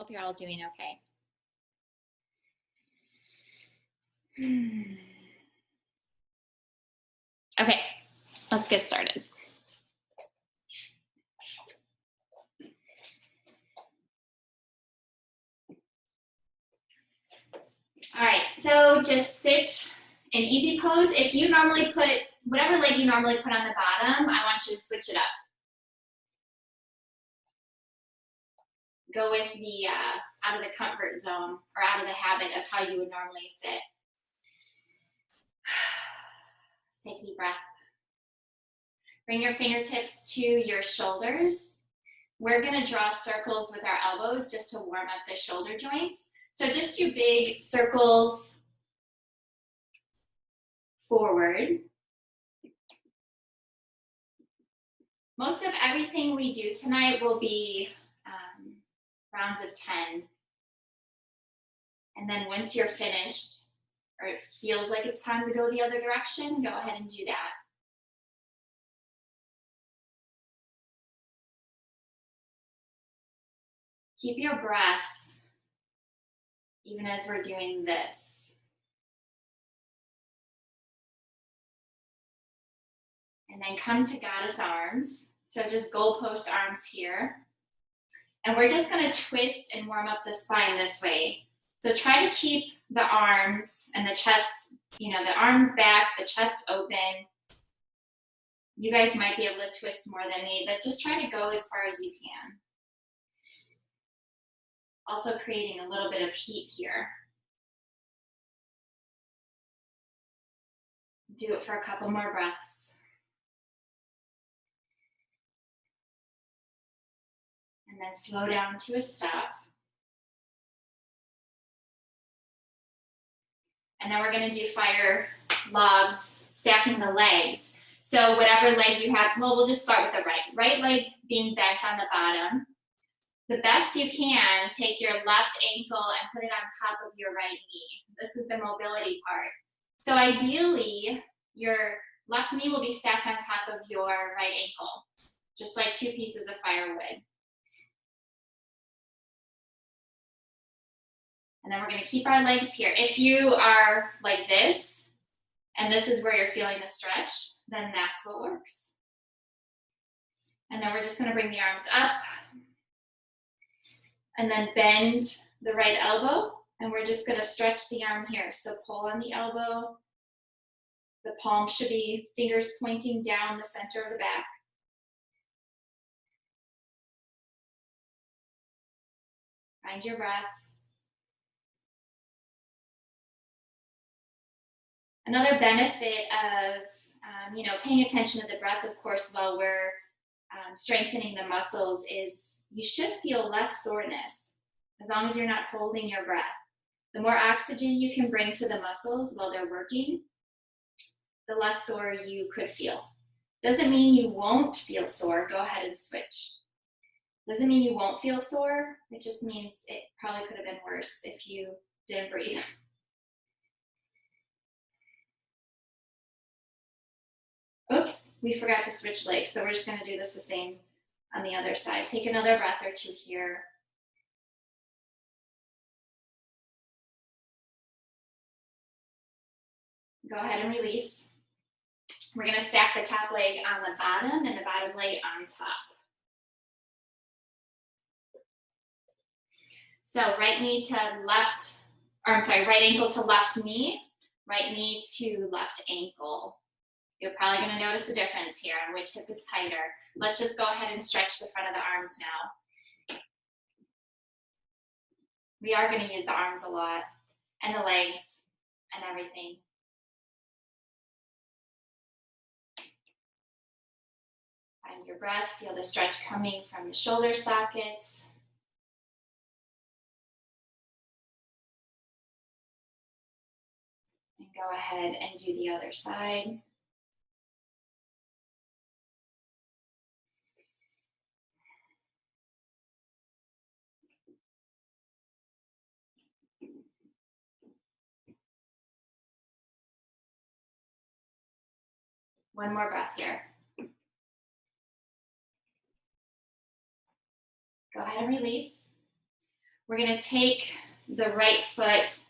Hope you're all doing okay. Okay, let's get started. All right, so just sit in easy pose. If you normally put, whatever leg you normally put on the bottom, I want you to switch it up. Go with the out of the comfort zone or out of the habit of how you would normally sit. Take a deep breath. Bring your fingertips to your shoulders. We're gonna draw circles with our elbows just to warm up the shoulder joints. So just do big circles forward. Most of everything we do tonight will be rounds of 10. And then once you're finished, or it feels like it's time to go the other direction, go ahead and do that. Keep your breath, even as we're doing this. And then come to goddess arms. So just goalpost arms here. And we're just gonna twist and warm up the spine this way. So try to keep the arms and the chest, the arms back, the chest open. You guys might be able to twist more than me, but just try to go as far as you can. Also creating a little bit of heat here. Do it for a couple more breaths. And then slow down to a stop. And then we're gonna do fire logs, stacking the legs. So whatever leg you have, well, we'll just start with the right leg being bent on the bottom. The best you can, take your left ankle and put it on top of your right knee. This is the mobility part. So ideally, your left knee will be stacked on top of your right ankle, just like two pieces of firewood. And then we're gonna keep our legs here. If you are like this, and this is where you're feeling the stretch, then that's what works. And then we're just gonna bring the arms up and then bend the right elbow. And we're just gonna stretch the arm here. So pull on the elbow. The palm should be fingers pointing down the center of the back. Find your breath. Another benefit of paying attention to the breath, of course, while we're strengthening the muscles is you should feel less soreness as long as you're not holding your breath. The more oxygen you can bring to the muscles while they're working, the less sore you could feel. Doesn't mean you won't feel sore. Go ahead and switch. Doesn't mean you won't feel sore. It just means it probably could have been worse if you didn't breathe. Oops, we forgot to switch legs, so we're just gonna do this the same on the other side. Take another breath or two here. Go ahead and release. We're gonna stack the top leg on the bottom and the bottom leg on top. So right ankle to left knee, right knee to left ankle. You're probably gonna notice a difference here on which hip is tighter. Let's just go ahead and stretch the front of the arms now. We are gonna use the arms a lot, and the legs, and everything. Find your breath, feel the stretch coming from the shoulder sockets. And go ahead and do the other side. One more breath here. Go ahead and release. We're gonna take the right foot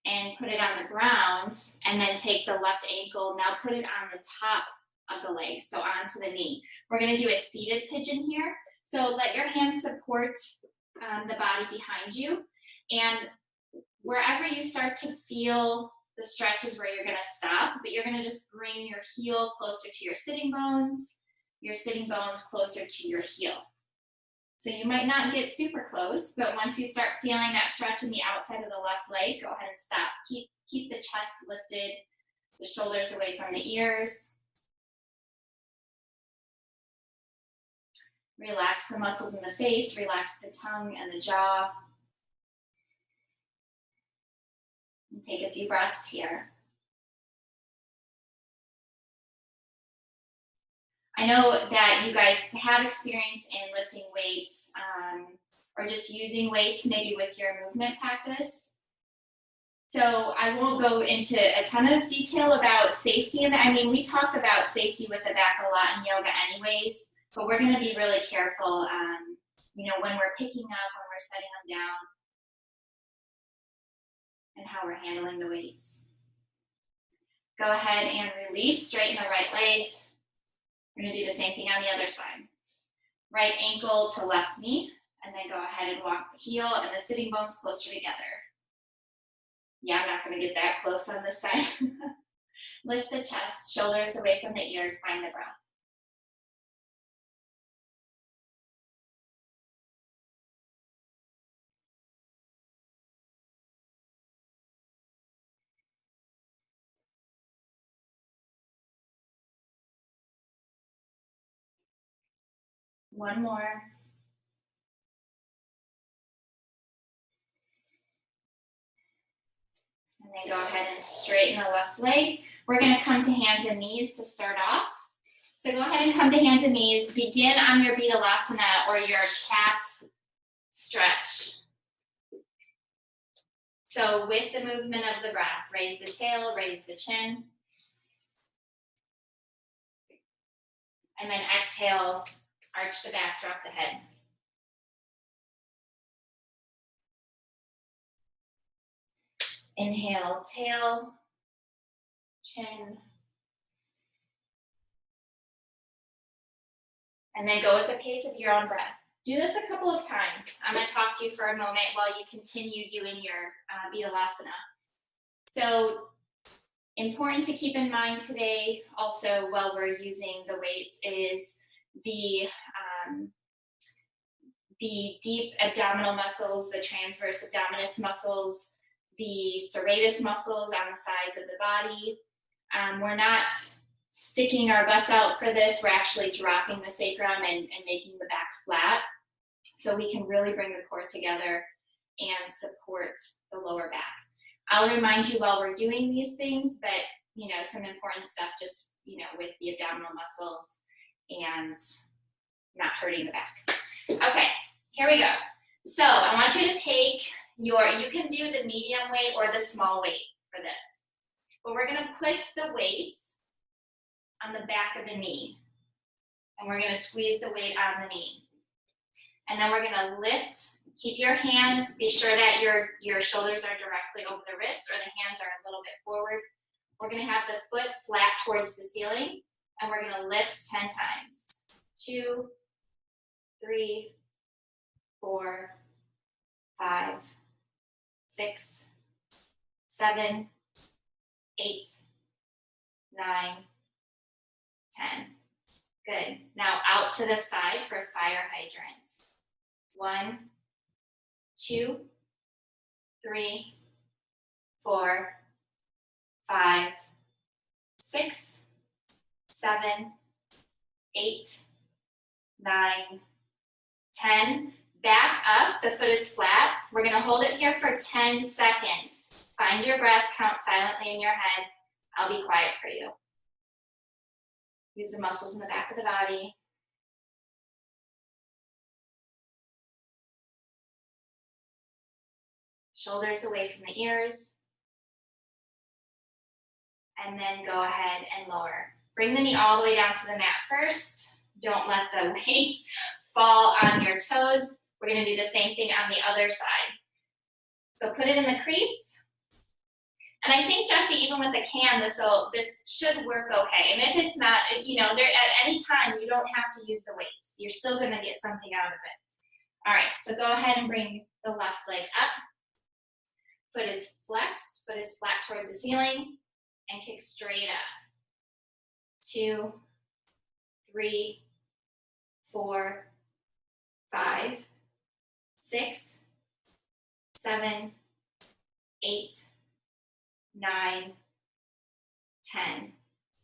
and put it on the ground, and then take the left ankle, now put it on the top of the leg, so onto the knee. We're gonna do a seated pigeon here. So let your hands support the body behind you, and wherever you start to feel the stretch is where you're gonna stop, but you're gonna just bring your heel closer to your sitting bones closer to your heel. So you might not get super close, but once you start feeling that stretch in the outside of the left leg, go ahead and stop. Keep the chest lifted, the shoulders away from the ears. Relax the muscles in the face, relax the tongue and the jaw. And take a few breaths here. I know that you guys have experience in lifting weights or just using weights maybe with your movement practice. So I won't go into a ton of detail about safety. I mean, we talk about safety with the back a lot in yoga anyways, but we're gonna be really careful, you know, when we're picking up, when we're setting them down, and how we're handling the weights. Go ahead and release, straighten the right leg. We're gonna do the same thing on the other side. Right ankle to left knee, and then go ahead and walk the heel and the sitting bones closer together. Yeah, I'm not gonna get that close on this side. Lift the chest, shoulders away from the ears, find the breath. One more. And then go ahead and straighten the left leg. We're gonna come to hands and knees to start off. So go ahead and come to hands and knees. Begin on your Betalasana or your cat stretch. So with the movement of the breath, raise the tail, raise the chin. And then exhale, arch the back, drop the head. Inhale, tail, chin. And then go at the pace of your own breath. Do this a couple of times. I'm going to talk to you for a moment while you continue doing your Betalasana. So important to keep in mind today also while we're using the weights is the deep abdominal muscles, the transverse abdominis muscles, the serratus muscles on the sides of the body. We're not sticking our butts out for this. We're actually dropping the sacrum and making the back flat so we can really bring the core together and support the lower back. I'll remind you while we're doing these things, but you know, some important stuff just, you know, with the abdominal muscles and not hurting the back. Okay, here we go. So I want you to take you can do the medium weight or the small weight for this. But we're gonna put the weight on the back of the knee. And we're gonna squeeze the weight on the knee. And then we're gonna lift, keep your hands, be sure that your shoulders are directly over the wrists or the hands are a little bit forward. We're gonna have the foot flat towards the ceiling and we're gonna lift 10 times. 2, 3, 4, 5, 6, 7, 8, 9, 10. Good. Now out to the side for fire hydrants. 1, 2, 3, 4, 5, 6, 7, 8, 9, 10. Back up, the foot is flat. We're gonna hold it here for 10 seconds. Find your breath, count silently in your head. I'll be quiet for you. Use the muscles in the back of the body. Shoulders away from the ears. And then go ahead and lower. Bring the knee all the way down to the mat first. Don't let the weight fall on your toes. We're gonna do the same thing on the other side. So put it in the crease. And I think, Jesse, even with the can, this should work okay. And if it's not, you know, there at any time, you don't have to use the weights. You're still gonna get something out of it. All right, so go ahead and bring the left leg up. Foot is flexed, foot is flat towards the ceiling, and kick straight up. 2, 3, 4, 5, 6, 7, 8, 9, 10.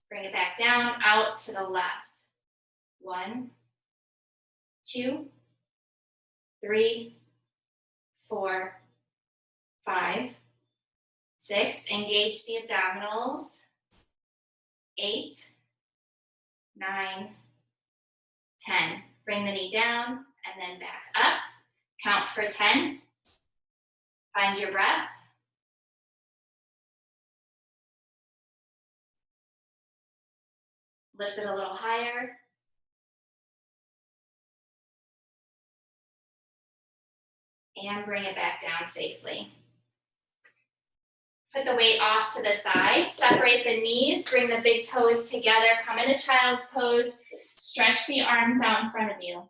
Bring it back down, out to the left. 1, 2, 3, 4, 5, 6. Engage the abdominals. 8, 9, 10. Bring the knee down and then back up. Count for 10. Find your breath. Lift it a little higher. And bring it back down safely. Put the weight off to the side. Separate the knees. Bring the big toes together. Come into child's pose. Stretch the arms out in front of you.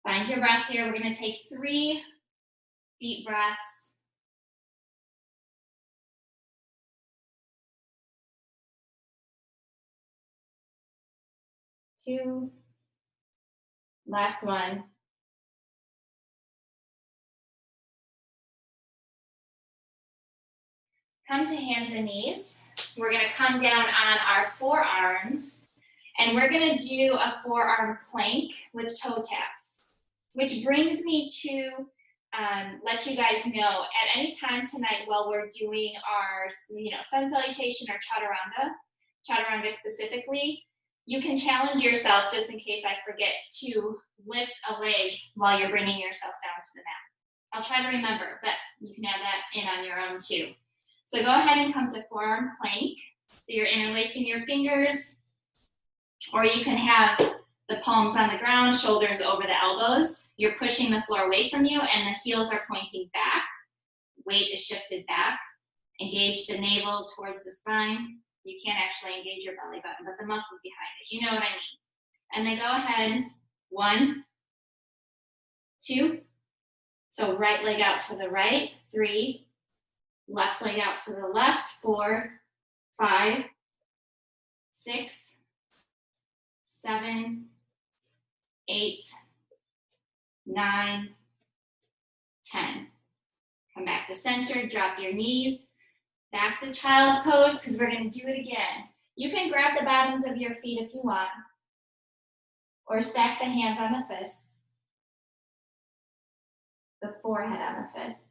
Find your breath here. We're going to take 3 deep breaths. 2. Last one. Come to hands and knees. We're going to come down on our forearms, and we're going to do a forearm plank with toe taps, which brings me to let you guys know at any time tonight while we're doing our sun salutation or chaturanga specifically, you can challenge yourself, just in case I forget, to lift a leg while you're bringing yourself down to the mat. I'll try to remember, but you can add that in on your own too. So go ahead and come to forearm plank. So you're interlacing your fingers, or you can have the palms on the ground, shoulders over the elbows. You're pushing the floor away from you, and the heels are pointing back. Weight is shifted back. Engage the navel towards the spine. You can't actually engage your belly button, but the muscles behind it. You know what I mean. And then go ahead. 1, 2. So right leg out to the right. 3. Left leg out to the left. 4, 5, 6, 7, 8, 9, 10. Come back to center, drop your knees, back to child's pose, because we're going to do it again. You can grab the bottoms of your feet if you want, or stack the hands on the fists, the forehead on the fist.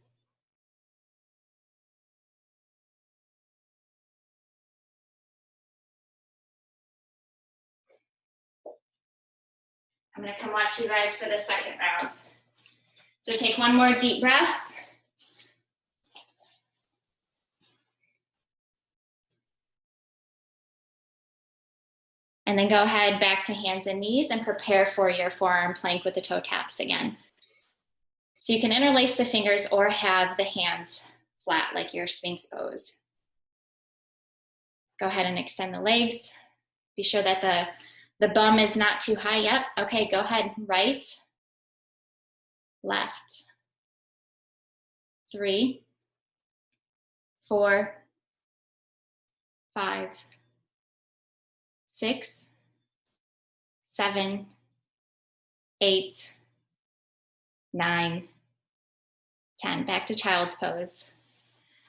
I'm going to come watch you guys for the second round. So take one more deep breath. And then go ahead back to hands and knees and prepare for your forearm plank with the toe taps again. So you can interlace the fingers or have the hands flat like your Sphinx pose. Go ahead and extend the legs. Be sure that the bum is not too high. Yep. Okay, go ahead. Right, left. 3, 4, 5, 6, 7, 8, 9, 10. Back to child's pose.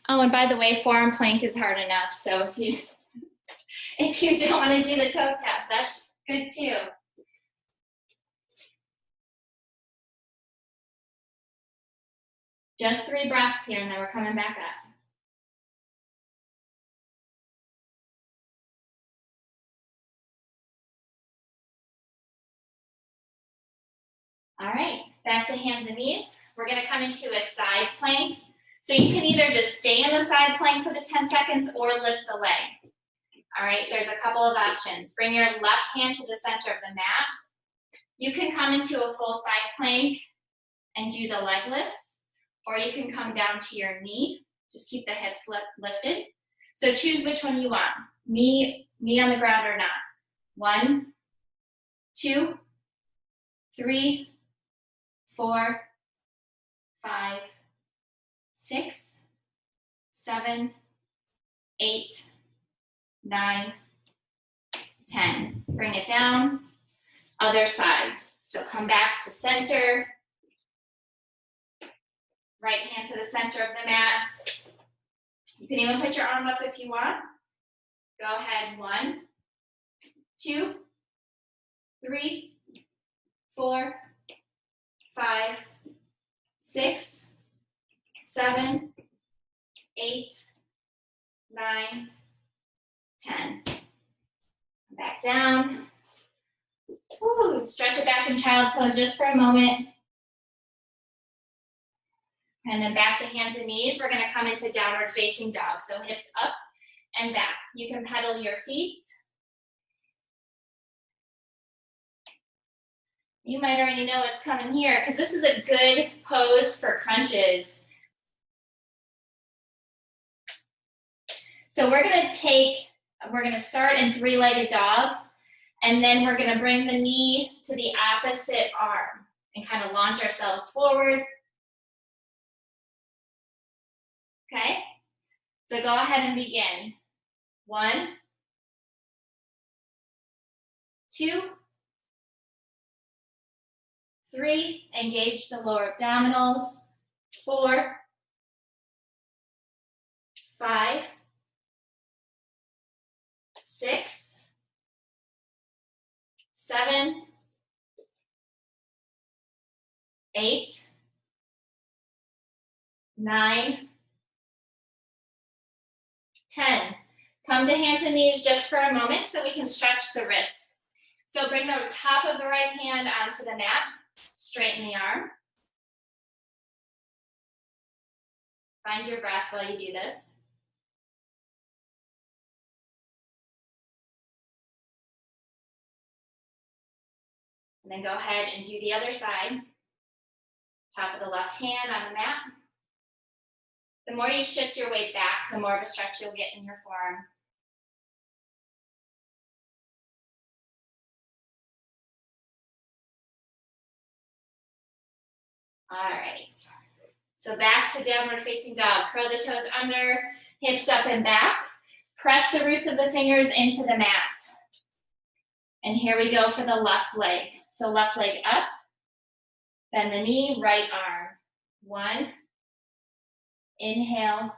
Oh, and by the way, forearm plank is hard enough. So if you don't want to do the toe taps, that's good too. Just 3 breaths here, and then we're coming back up. All right, back to hands and knees. We're going to come into a side plank. So you can either just stay in the side plank for the 10 seconds or lift the leg. All right, there's a couple of options. Bring your left hand to the center of the mat. You can come into a full side plank and do the leg lifts, or you can come down to your knee. Just keep the hips lifted. So choose which one you want. Knee on the ground or not. 1, 2, 3, 4, 5, 6, 7, 8, 9, 10. Bring it down. Other side. So come back to center. Right hand to the center of the mat. You can even put your arm up if you want. Go ahead. 1, 2, 3, 4, 5, 6, 7, 8, 9, 10. Back down. Woo. Stretch it back in child's pose just for a moment. And then back to hands and knees. We're going to come into downward facing dog. So hips up and back. You can pedal your feet. You might already know what's coming here because this is a good pose for crunches. So we're going to start in three-legged dog, and then we're going to bring the knee to the opposite arm and kind of launch ourselves forward. Okay, so go ahead and begin. 1, 2, 3, engage the lower abdominals. 4, 5, 6, 7, 8, 9, 10. Come to hands and knees just for a moment so we can stretch the wrists. So bring the top of the right hand onto the mat, straighten the arm. Find your breath while you do this. And then go ahead and do the other side. Top of the left hand on the mat. The more you shift your weight back, the more of a stretch you'll get in your forearm. All right. So back to downward facing dog. Curl the toes under, hips up and back. Press the roots of the fingers into the mat. And here we go for the left leg. So left leg up, bend the knee, right arm. 1, inhale,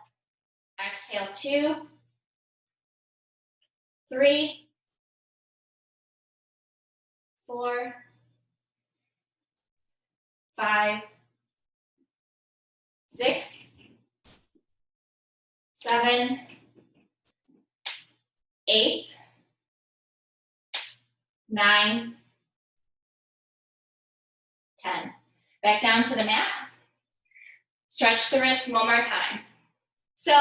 exhale. 2, 3, 4, 5, 6, 7, 8, 9, 10. Back down to the mat. Stretch the wrists one more time. So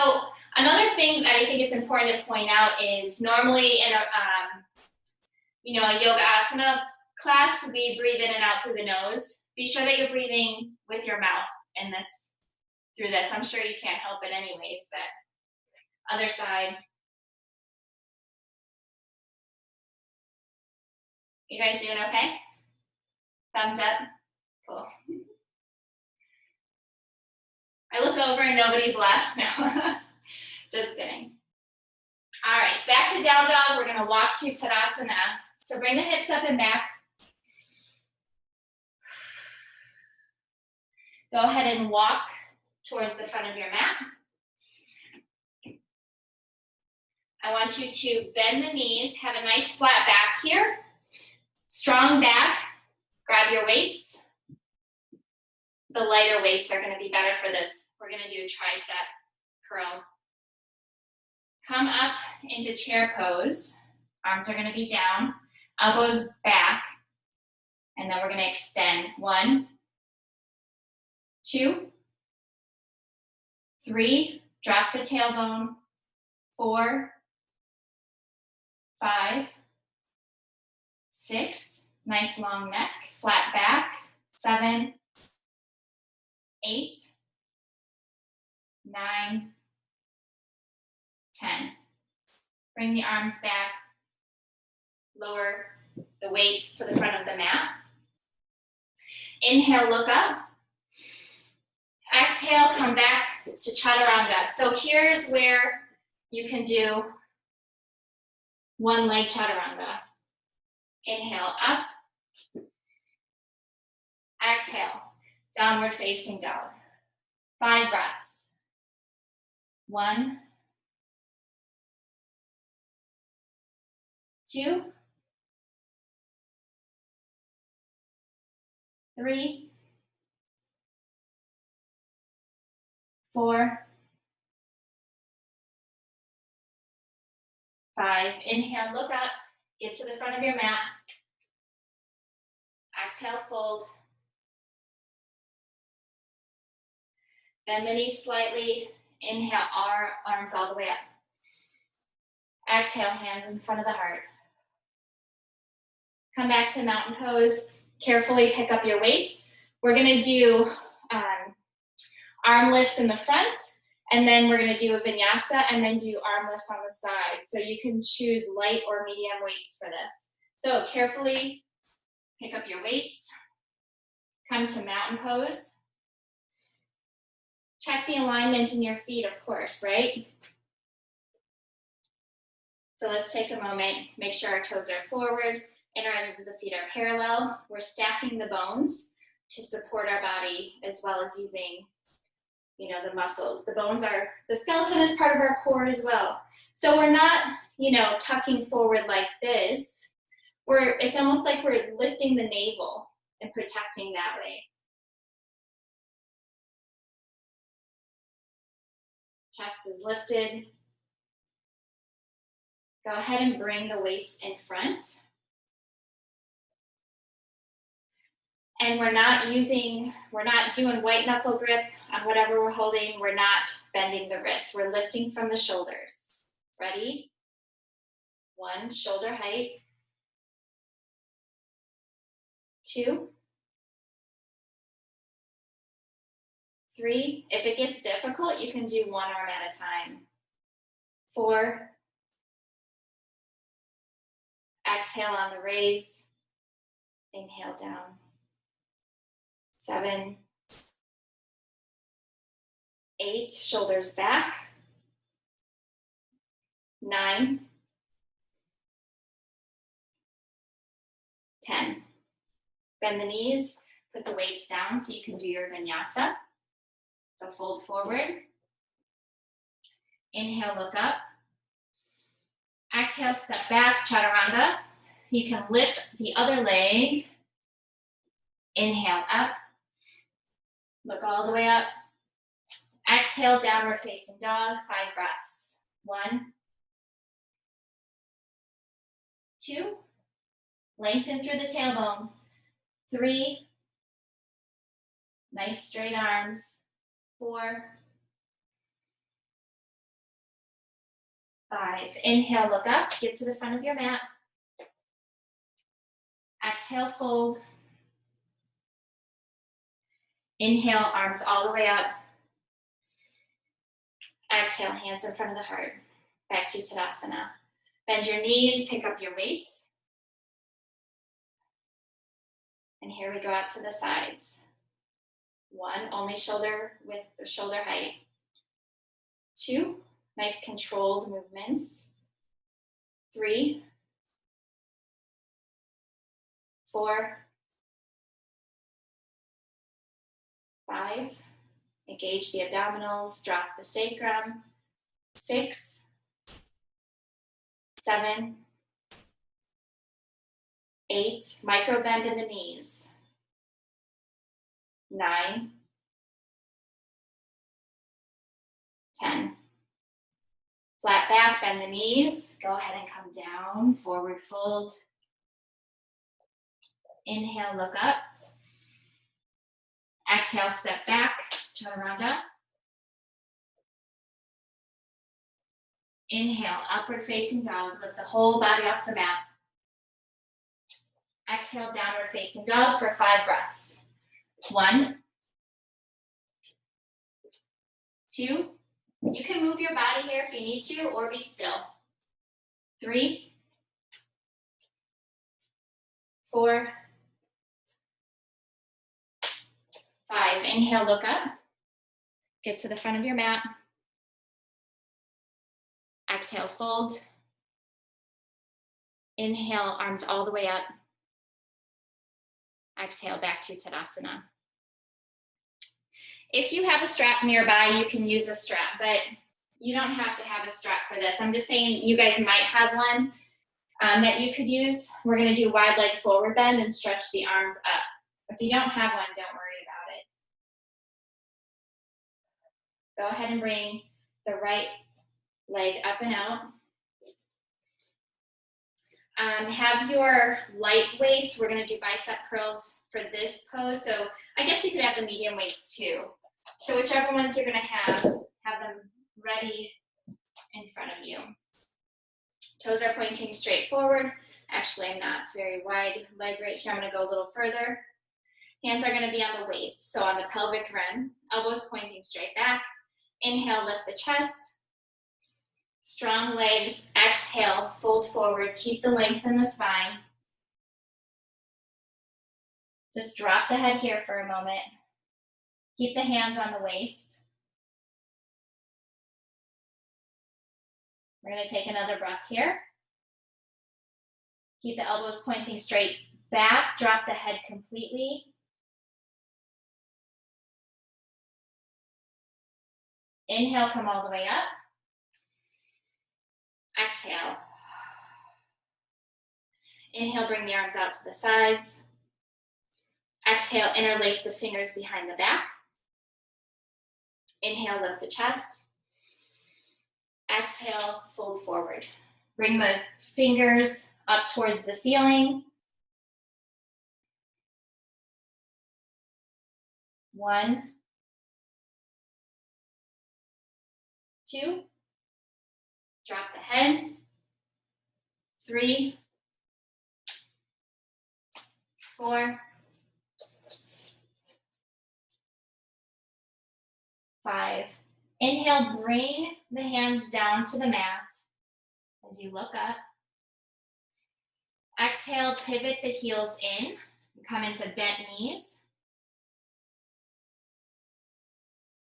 another thing that I think it's important to point out is normally in a yoga asana class, we breathe in and out through the nose. Be sure that you're breathing with your mouth through this. I'm sure you can't help it anyways, but other side. You guys doing okay? Thumbs up? Cool. I look over and nobody's left. No, just kidding. All right, back to down dog. We're gonna walk to Tadasana. So bring the hips up and back. Go ahead and walk towards the front of your mat. I want you to bend the knees, have a nice flat back here. Strong back, grab your weights. The lighter weights are gonna be better for this. We're gonna do a tricep curl. Come up into chair pose. Arms are gonna be down, elbows back, and then we're gonna extend. 1, 2, 3, drop the tailbone. 4, 5, 6, Nice long neck, flat back. 7, 8, 9, 10. Bring the arms back. Lower the weights to the front of the mat. Inhale, look up. Exhale, come back to chaturanga. So here's where you can do one leg chaturanga. Inhale, up. Exhale, downward facing dog. 5 breaths. 1, 2, 3, 4, 5. Inhale, look up. Get to the front of your mat. Exhale, fold. Bend the knees slightly. Inhale, arms all the way up. Exhale, hands in front of the heart. Come back to mountain pose. Carefully pick up your weights. We're gonna do arm lifts in the front, and then we're gonna do a vinyasa and then do arm lifts on the side. So you can choose light or medium weights for this. So carefully pick up your weights. Come to mountain pose. Check the alignment in your feet, of course, right? So let's take a moment, make sure our toes are forward, inner edges of the feet are parallel. We're stacking the bones to support our body as well as using, the muscles. The skeleton is part of our core as well. So we're not, tucking forward like this. It's almost like we're lifting the navel and protecting that way. Chest is lifted. Go ahead and bring the weights in front. And we're not doing white knuckle grip on whatever we're holding. We're not bending the wrist. We're lifting from the shoulders. Ready? 1, shoulder height. 2, 3. If it gets difficult, you can do one arm at a time. 4. Exhale on the raise. Inhale down. 7, 8, shoulders back. 9, 10. Bend the knees, put the weights down so you can do your vinyasa. So fold forward. Inhale, look up. Exhale, step back, chaturanga. You can lift the other leg. Inhale, up. Look all the way up. Exhale, downward facing dog, 5 breaths. 1, 2, lengthen through the tailbone. 3, nice straight arms. 4, 5. Inhale, look up, get to the front of your mat. Exhale, fold. Inhale, arms all the way up. Exhale, hands in front of the heart. Back to Tadasana. Bend your knees, pick up your weights. And here we go out to the sides. 1, only shoulder width, shoulder height. 2, nice controlled movements. 3, 4, 5, engage the abdominals, drop the sacrum. 6, 7, 8, micro bend in the knees. 9, 10. Flat back, bend the knees. Go ahead and come down, forward fold. Inhale, look up. Exhale, step back, chaturanga. Inhale, upward facing dog. Lift the whole body off the mat. Exhale, downward facing dog for 5 breaths. 1, 2, you can move your body here if you need to, or be still. 3, 4, 5. Inhale, look up. Get to the front of your mat. Exhale, fold. Inhale, arms all the way up. Exhale, back to Tadasana. If you have a strap nearby, you can use a strap, but you don't have to have a strap for this. I'm just saying you guys might have one that you could use. We're gonna do wide leg forward bend and stretch the arms up. If you don't have one, don't worry about it. Go ahead and bring the right leg up and out. Have your light weights. We're gonna do bicep curls for this pose. So I guess you could have the medium weights too. So whichever ones you're gonna have them ready in front of you. Toes are pointing straight forward. Actually, I'm not very wide leg right here. I'm gonna go a little further. Hands are gonna be on the waist, so on the pelvic rim. Elbows pointing straight back. Inhale, lift the chest. Strong legs, exhale, fold forward. Keep the length in the spine. Just drop the head here for a moment. Keep the hands on the waist. We're gonna take another breath here. Keep the elbows pointing straight back. Drop the head completely. Inhale, come all the way up. Exhale. Inhale, bring the arms out to the sides. Exhale, interlace the fingers behind the back. Inhale, lift the chest. Exhale, fold forward. Bring the fingers up towards the ceiling. 1, 2, drop the head. 3, 4, 5. Inhale, bring the hands down to the mat as you look up. Exhale, pivot the heels in. Come into bent knees.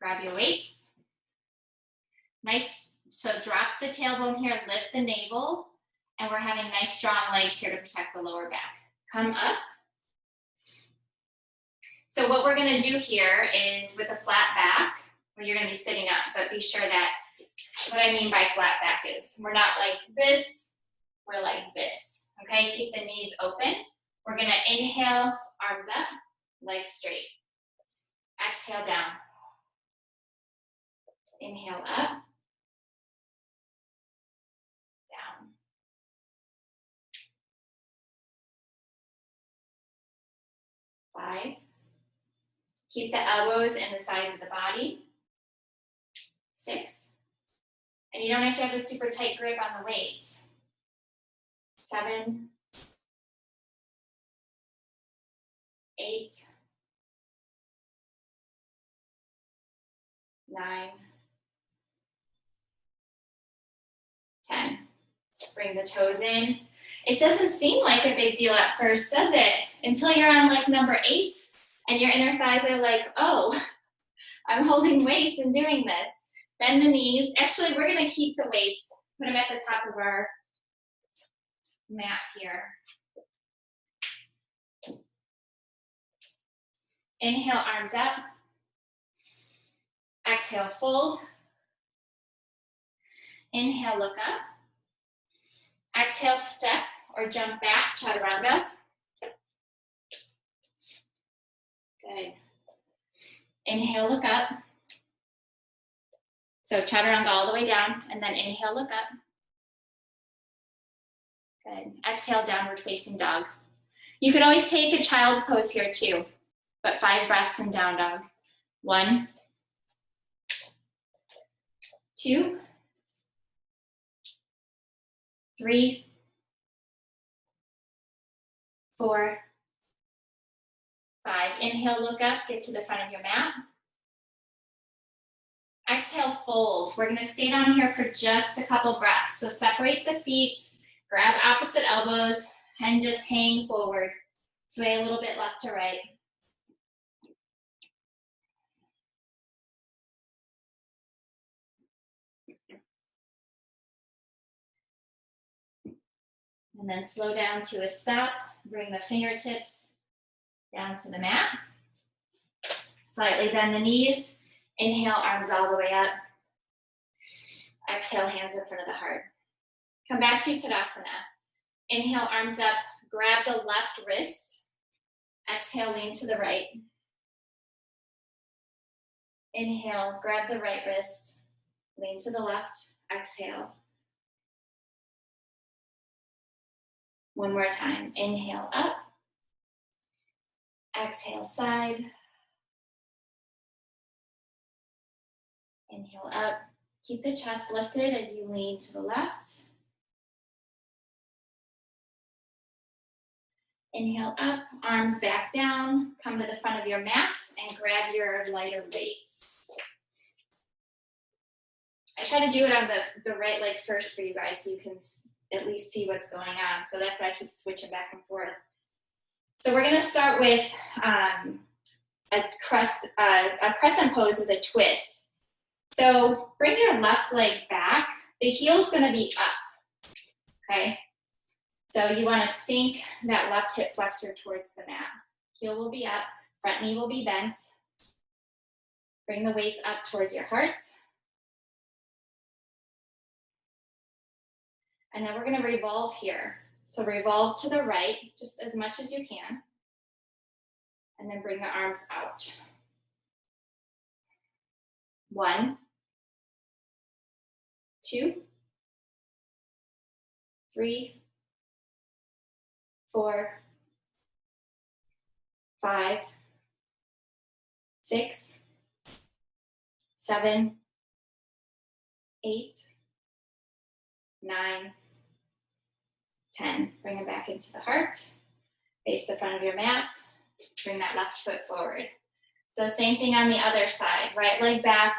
Grab your weights. Nice, so drop the tailbone here, lift the navel, and we're having nice strong legs here to protect the lower back. Come up. So what we're gonna do here is with a flat back, well, you're gonna be sitting up, but be sure that what I mean by flat back is we're not like this, we're like this, okay? Keep the knees open. We're gonna inhale, arms up, legs straight. Exhale, down. Inhale, up, down. Five. Keep the elbows in the sides of the body. 6. And you don't have to have a super tight grip on the weights. 7, 8, 9, 10. Bring the toes in. It doesn't seem like a big deal at first, does it? Until you're on like number 8 and your inner thighs are like, oh, I'm holding weights and doing this. Bend the knees. Actually, we're gonna keep the weights, put them at the top of our mat here. Inhale, arms up. Exhale, fold. Inhale, look up. Exhale, step or jump back, chaturanga. Good. Inhale, look up. So chaturanga all the way down, and then inhale, look up. Good. Exhale, downward facing dog. You could always take a child's pose here too, but 5 breaths in down dog. 1, 2, 3, 4, 5. Inhale, look up, get to the front of your mat. Exhale, fold. We're gonna stay down here for just a couple breaths. So separate the feet, grab opposite elbows, and just hang forward. Sway a little bit left to right. And then slow down to a stop. Bring the fingertips down to the mat. Slightly bend the knees. Inhale, arms all the way up. Exhale, hands in front of the heart. Come back to Tadasana. Inhale, arms up. Grab the left wrist. Exhale, lean to the right. Inhale, grab the right wrist. Lean to the left. Exhale. One more time. Inhale, up. Exhale, side. Inhale, up. Keep the chest lifted as you lean to the left. Inhale up, arms back down, come to the front of your mat and grab your lighter weights. I try to do it on the right leg first for you guys so you can at least see what's going on. So that's why I keep switching back and forth. So we're gonna start with a crescent pose with a twist. So bring your left leg back. The heel's gonna be up, okay? So you wanna sink that left hip flexor towards the mat. Heel will be up, front knee will be bent. Bring the weights up towards your heart. And then we're gonna revolve here. So revolve to the right, just as much as you can. And then bring the arms out. 1, 2, 3, 4, 5, 6, 7, 8, 9, 10. Bring it back into the heart. Face the front of your mat. Bring that left foot forward. So same thing on the other side. Right leg back.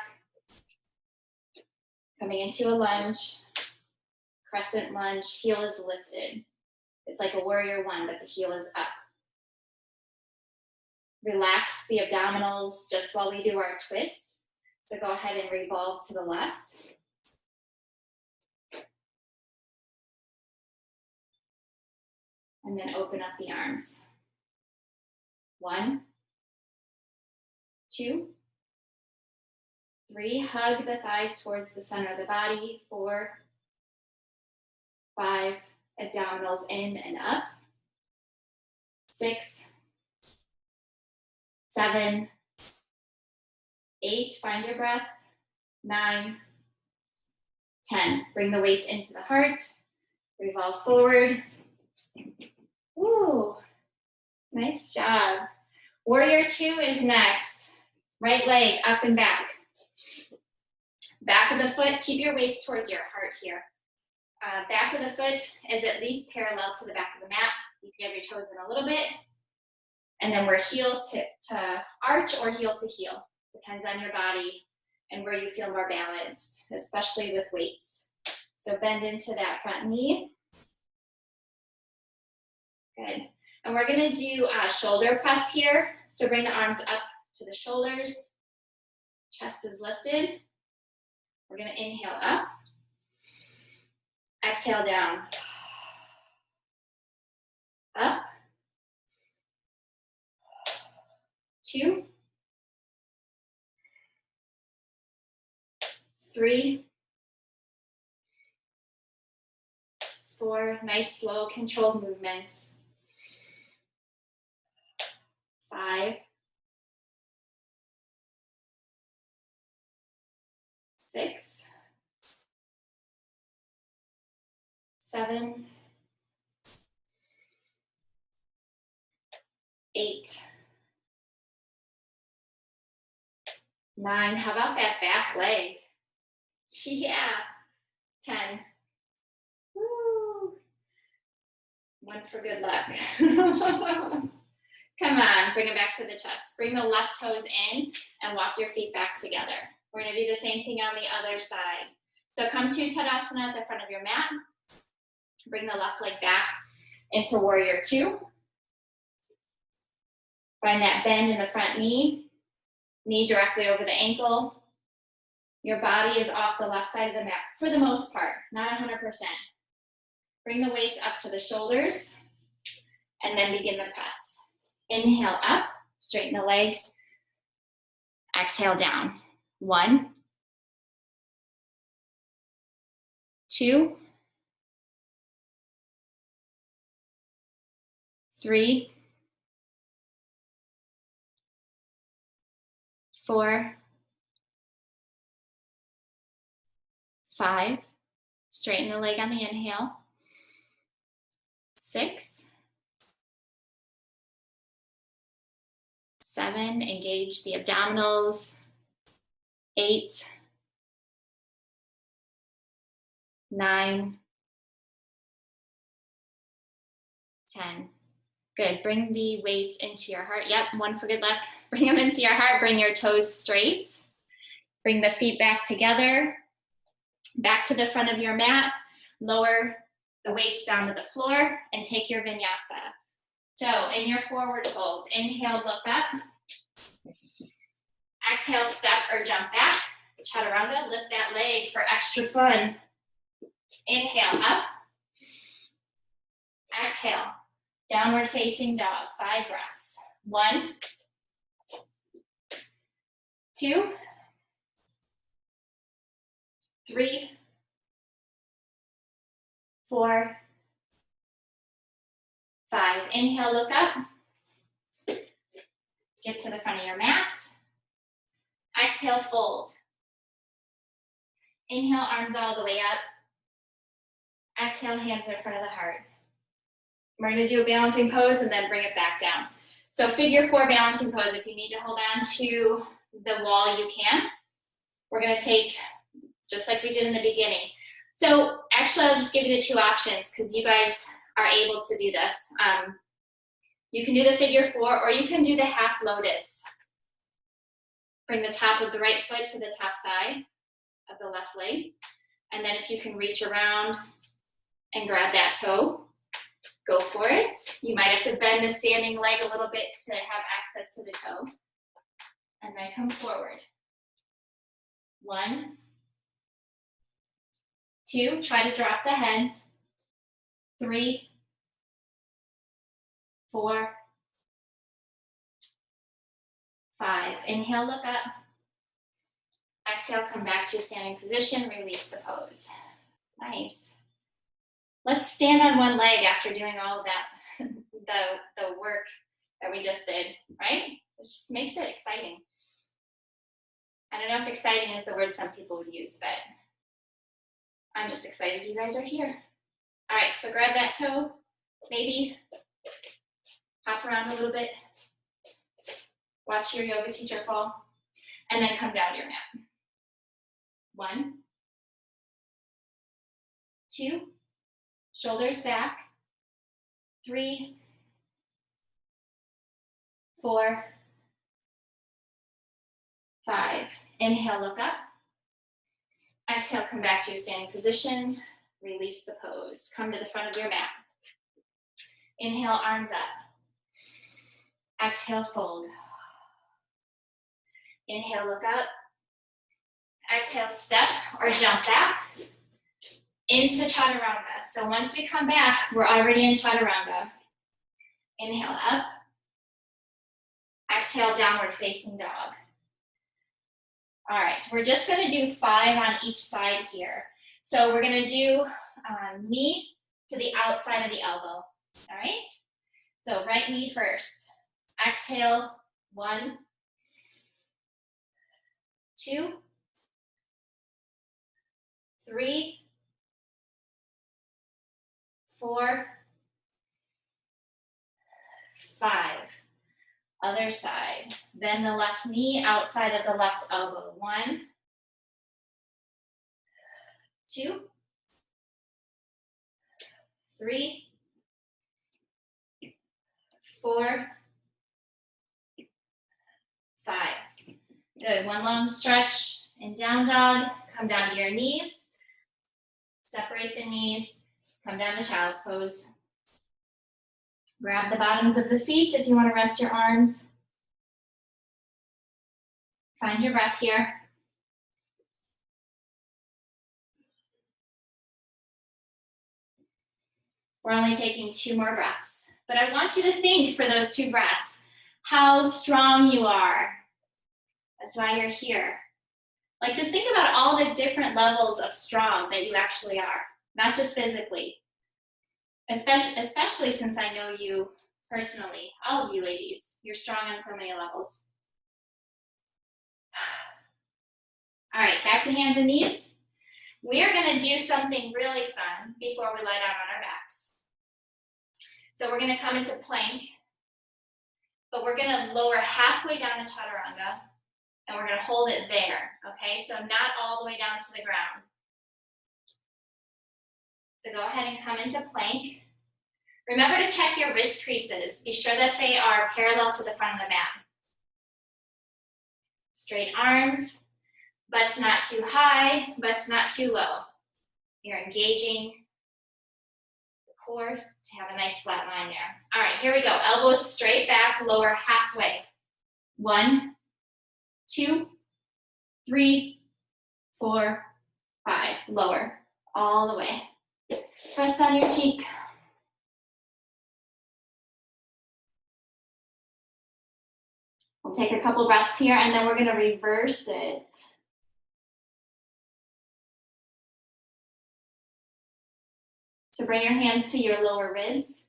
Coming into a lunge. Crescent lunge. Heel is lifted. It's like a warrior one, but the heel is up. Relax the abdominals just while we do our twist. So go ahead and revolve to the left. And then open up the arms. 1, 2, 3. Hug the thighs towards the center of the body. 4, 5. Abdominals in and up. 6, 7, 8. Find your breath. 9, 10. Bring the weights into the heart. Revolve forward. Woo, nice job. Warrior 2 is next. Right leg up and back. Back of the foot, keep your weights towards your heart here. Back of the foot is at least parallel to the back of the mat. You can have your toes in a little bit. And then we're heel to arch or heel to heel. Depends on your body and where you feel more balanced, especially with weights. So bend into that front knee. Good. And we're gonna do a shoulder press here. So bring the arms up to the shoulders. Chest is lifted. We're gonna inhale up. Exhale down. Up. 2, 3, 4. Nice, slow, controlled movements. 5, 6, 7, 8, 9. How about that back leg? Yeah. 10. Woo. One for good luck. Come on, bring it back to the chest. Bring the left toes in and walk your feet back together. We're gonna do the same thing on the other side. So come to Tadasana at the front of your mat. Bring the left leg back into Warrior Two. Find that bend in the front knee directly over the ankle. Your body is off the left side of the mat for the most part, not 100%. Bring the weights up to the shoulders and then begin the press. Inhale up, straighten the leg. Exhale down. 1, 2, 3, 4, 5. Straighten the leg on the inhale. 6, 7, engage the abdominals. 8, 9, 10. Good. Bring the weights into your heart. Yep, one for good luck. Bring them into your heart. Bring your toes straight. Bring the feet back together. Back to the front of your mat. Lower the weights down to the floor and take your vinyasa. So in your forward fold, inhale, look up. Exhale, step or jump back. Chaturanga, lift that leg for extra fun. Inhale, up. Exhale, downward facing dog, 5 breaths. 1, 2, 3, 4, 5. Inhale, look up. Get to the front of your mat. Exhale, fold. Inhale, arms all the way up. Exhale, hands in front of the heart. We're going to do a balancing pose and then bring it back down. So figure 4 balancing pose. If you need to hold on to the wall, you can. We're going to take, just like we did in the beginning. So actually, I'll just give you the 2 options because you guys are able to do this. You can do the figure 4 or you can do the half lotus. Bring the top of the right foot to the top thigh of the left leg. And then if you can reach around and grab that toe, go for it. You might have to bend the standing leg a little bit to have access to the toe. And then come forward. 1, 2, try to drop the head. 3, 4, 5. Inhale, look up. Exhale, come back to standing position, release the pose. Nice. Let's stand on one leg after doing all of that, the work that we just did, right? It just makes it exciting. I don't know if exciting is the word some people would use, but I'm just excited you guys are here. All right, so grab that toe, maybe hop around a little bit, watch your yoga teacher fall, and then come down to your mat. 1, 2, shoulders back. 3, 4, 5. Inhale, look up. Exhale, come back to your standing position. Release the pose. Come to the front of your mat. Inhale, arms up. Exhale, fold. Inhale, look up. Exhale, step or jump back into Chaturanga. So once we come back, we're already in Chaturanga. Inhale up. Exhale, downward facing dog. All right, we're just gonna do 5 on each side here. So we're gonna do knee to the outside of the elbow, all right? So right knee first. Exhale, 1, 2, 3, 4, 5. Other side. Bend the left knee outside of the left elbow. 1, 2, 3, 4, 5. Good. One long stretch in down dog. Come down to your knees. Separate the knees. Come down to child's pose. Grab the bottoms of the feet if you want to rest your arms. Find your breath here. We're only taking 2 more breaths. But I want you to think for those 2 breaths how strong you are. That's why you're here. Like, just think about all the different levels of strong that you actually are, not just physically. Especially since I know you personally, all of you ladies, you're strong on so many levels. All right, back to hands and knees. We're gonna do something really fun before we lie down on our backs. So we're gonna come into plank, but we're gonna lower halfway down to chaturanga, and we're gonna hold it there, okay? So not all the way down to the ground. So go ahead and come into plank. Remember to check your wrist creases. Be sure that they are parallel to the front of the mat. Straight arms, butt's not too high, butt's not too low. You're engaging the core to have a nice flat line there. All right, here we go. Elbows straight back, lower halfway. 1, 2, 3, 4, 5. Lower all the way. Press on your cheek. We'll take a couple breaths here, and then we're going to reverse it. So bring your hands to your lower ribs.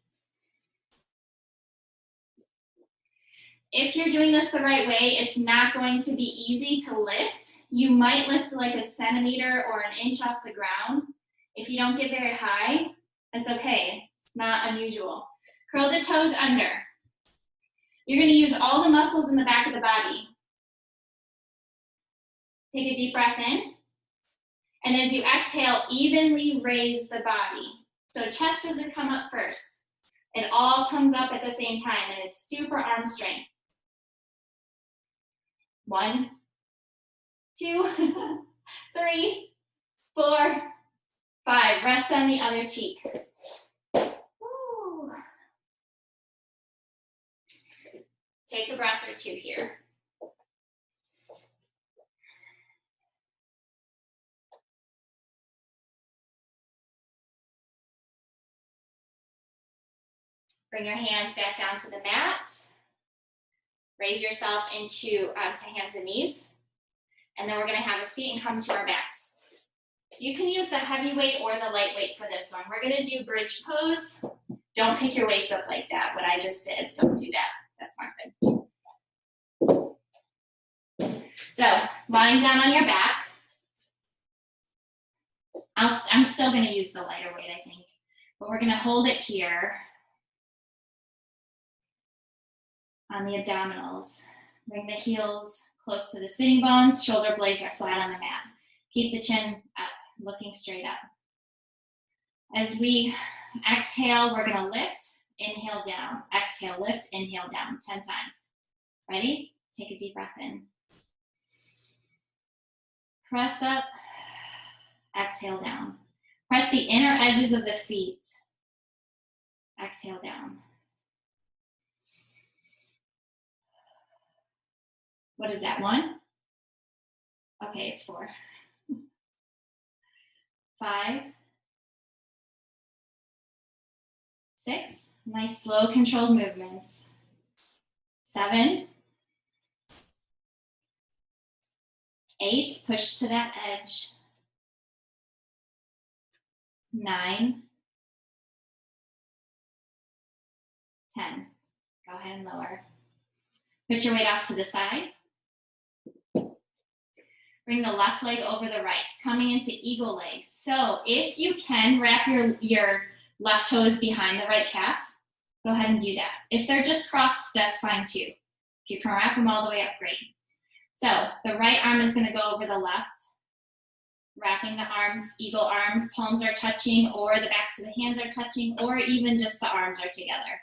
If you're doing this the right way, it's not going to be easy to lift. You might lift like a centimeter or an inch off the ground. If you don't get very high, that's okay. It's not unusual. Curl the toes under. You're going to use all the muscles in the back of the body. Take a deep breath in. And as you exhale, evenly raise the body. So chest doesn't come up first. It all comes up at the same time, and it's super arm strength. 1, 2, 3, 4, 5. Rest on the other cheek. Woo. Take a breath or 2 here. Bring your hands back down to the mat. Raise yourself into to hands and knees. And then we're going to have a seat and come to our backs. You can use the heavy weight or the light weight for this one. We're going to do bridge pose. Don't pick your weights up like that, what I just did. Don't do that. That's not good. So, lying down on your back. I'm still going to use the lighter weight, I think. But we're going to hold it here on the abdominals. Bring the heels close to the sitting bones. Shoulder blades are flat on the mat. Keep the chin up, looking straight up. As we exhale, we're going to lift, inhale down. Exhale, lift, inhale down 10 times. Ready? Take a deep breath in. Press up, exhale down. Press the inner edges of the feet. Exhale down. What is that, 1? Okay, it's 4. 5, 6, nice slow controlled movements. 7, 8, push to that edge. 9, 10, go ahead and lower. Put your weight off to the side. Bring the left leg over the right, coming into eagle legs. So if you can, wrap your left toes behind the right calf. Go ahead and do that. If they're just crossed, that's fine too. If you can wrap them all the way up, great. So the right arm is going to go over the left, wrapping the arms, eagle arms, palms are touching, or the backs of the hands are touching, or even just the arms are together.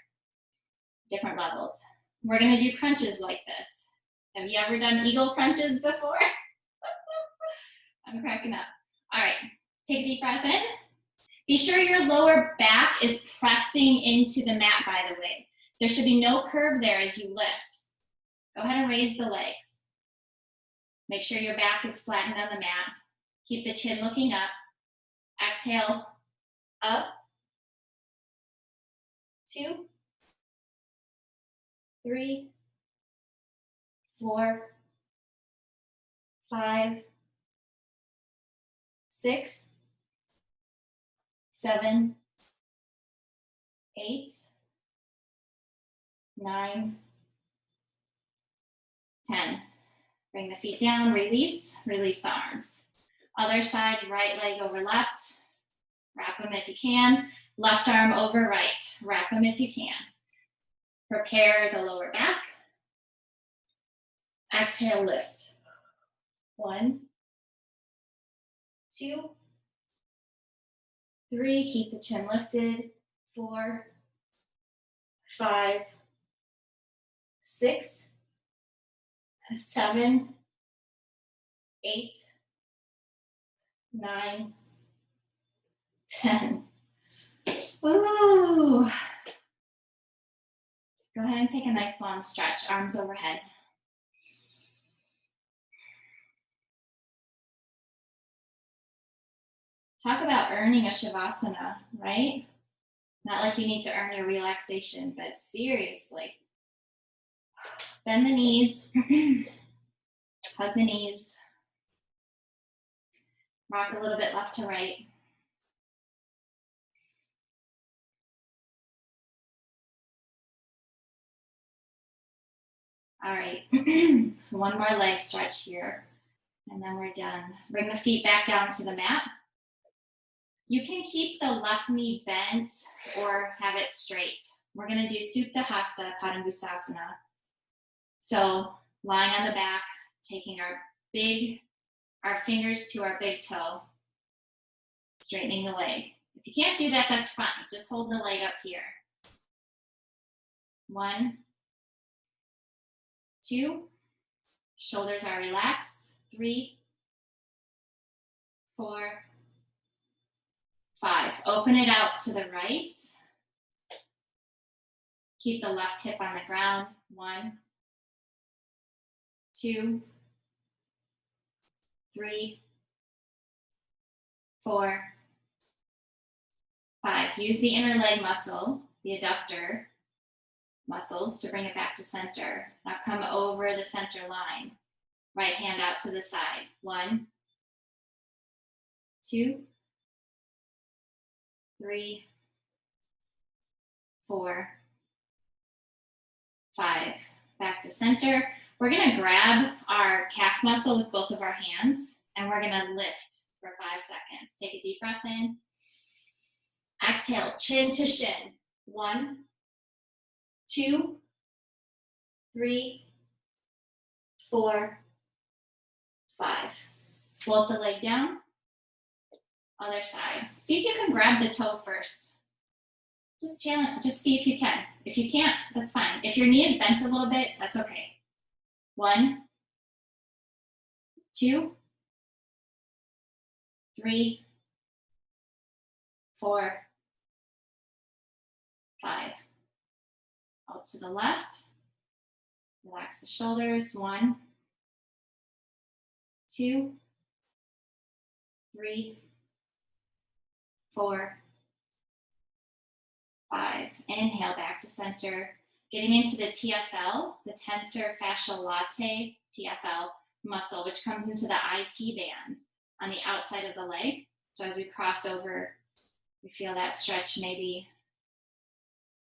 different levels. We're gonna do crunches like this. Have you ever done eagle crunches before? I'm cracking up. All right, take a deep breath in. Be sure your lower back is pressing into the mat, by the way. There should be no curve there as you lift. Go ahead and raise the legs. Make sure your back is flattened on the mat. Keep the chin looking up. Exhale, up. 2, 3, 4, 5, 6, 7, 8, 9, 10. Bring the feet down, release the arms. Other side, right leg over left. Wrap them if you can. Left arm over right. Wrap them if you can. Prepare the lower back. Exhale, lift. 1, 2, 3. Keep the chin lifted. 4, 5, 6, 7, 8, 9, 10. Ooh. Go ahead and take a nice long stretch, arms overhead. Talk about earning a Shavasana, right? Not like you need to earn your relaxation, but seriously. Bend the knees, hug the knees, rock a little bit left to right. All right, one more leg stretch here, and then we're done. Bring the feet back down to the mat. You can keep the left knee bent or have it straight. We're gonna do Supta Hasta Padangusthasana. So lying on the back, taking our fingers to our big toe, straightening the leg. If you can't do that, that's fine. Just hold the leg up here. 1, 2, shoulders are relaxed. 3, 4, 5. Open it out to the right. Keep the left hip on the ground. 1, 2, 3, 4, 5. Use the inner leg muscle, the adductor muscles, to bring it back to center. Now come over the center line. Right hand out to the side. 1, 2, 3, 4, 5. Back to center. We're gonna grab our calf muscle with both of our hands and we're gonna lift for 5 seconds. Take a deep breath in. Exhale, chin to shin. 1, 2, 3, 4, 5. Float the leg down. Other side. See if you can grab the toe first. Just challenge, just see if you can. If you can't, that's fine. If your knee is bent a little bit, that's okay. 1, 2, 3, 4, 5. Out to the left. Relax the shoulders. 1, 2, 3, 4, 5. Inhale back to center. Getting into the TSL, the tensor fascial latae TFL muscle, which comes into the IT band on the outside of the leg. So as we cross over, we feel that stretch maybe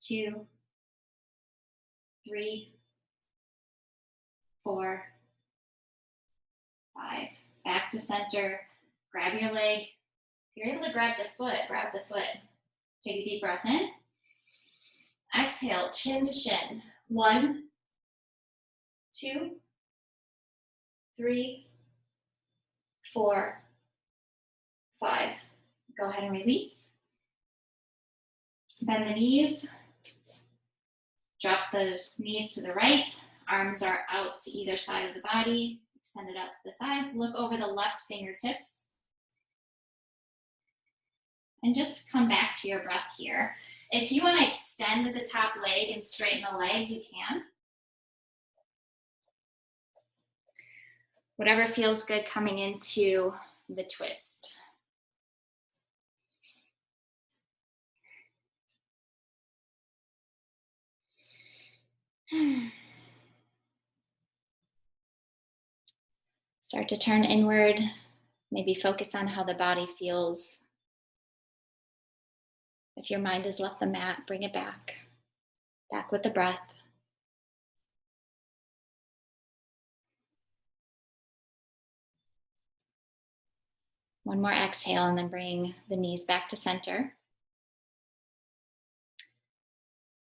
2, 3, 4, 5. Back to center. Grab your leg. If you're able to grab the foot, grab the foot. Take a deep breath in. Exhale, chin to shin. 1, 2, 3, 4, 5. Go ahead and release. Bend the knees. Drop the knees to the right, arms are out to either side of the body, extend it out to the sides, look over the left fingertips. And just come back to your breath here. If you want to extend the top leg and straighten the leg, you can. Whatever feels good coming into the twist. Start to turn inward. Maybe focus on how the body feels. If your mind has left the mat, bring it back. Back with the breath. One more exhale and then bring the knees back to center.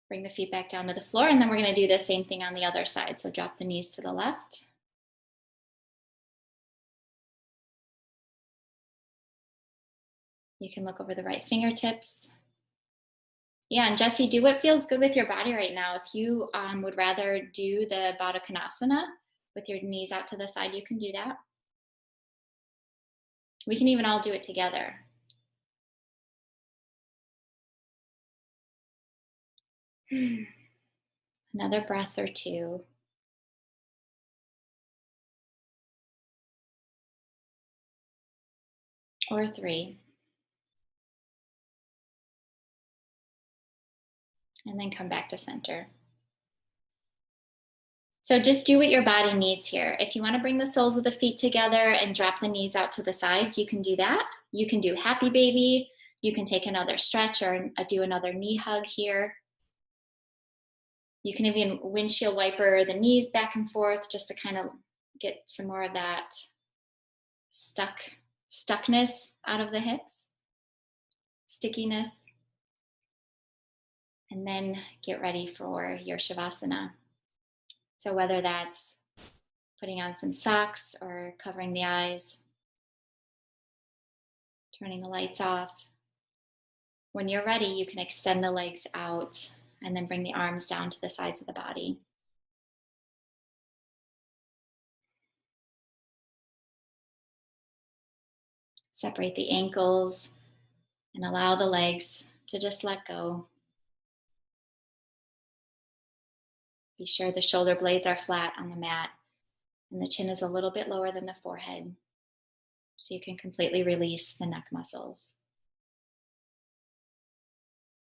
Bring the feet back down to the floor, and then we're going to do the same thing on the other side. So drop the knees to the left. You can look over the right fingertips. Yeah, and Jesse, do what feels good with your body right now. If you would rather do the Baddha Konasana with your knees out to the side, you can do that. We can even all do it together. Another breath or two. Or three. And then come back to center. So just do what your body needs here. If you want to bring the soles of the feet together and drop the knees out to the sides, you can do that. You can do happy baby. You can take another stretch or do another knee hug here. You can even windshield wiper the knees back and forth just to kind of get some more of that stuckness out of the hips, stickiness. And then get ready for your Shavasana. So whether that's putting on some socks or covering the eyes, turning the lights off. When you're ready, you can extend the legs out and then bring the arms down to the sides of the body. Separate the ankles and allow the legs to just let go. Be sure the shoulder blades are flat on the mat and the chin is a little bit lower than the forehead so you can completely release the neck muscles.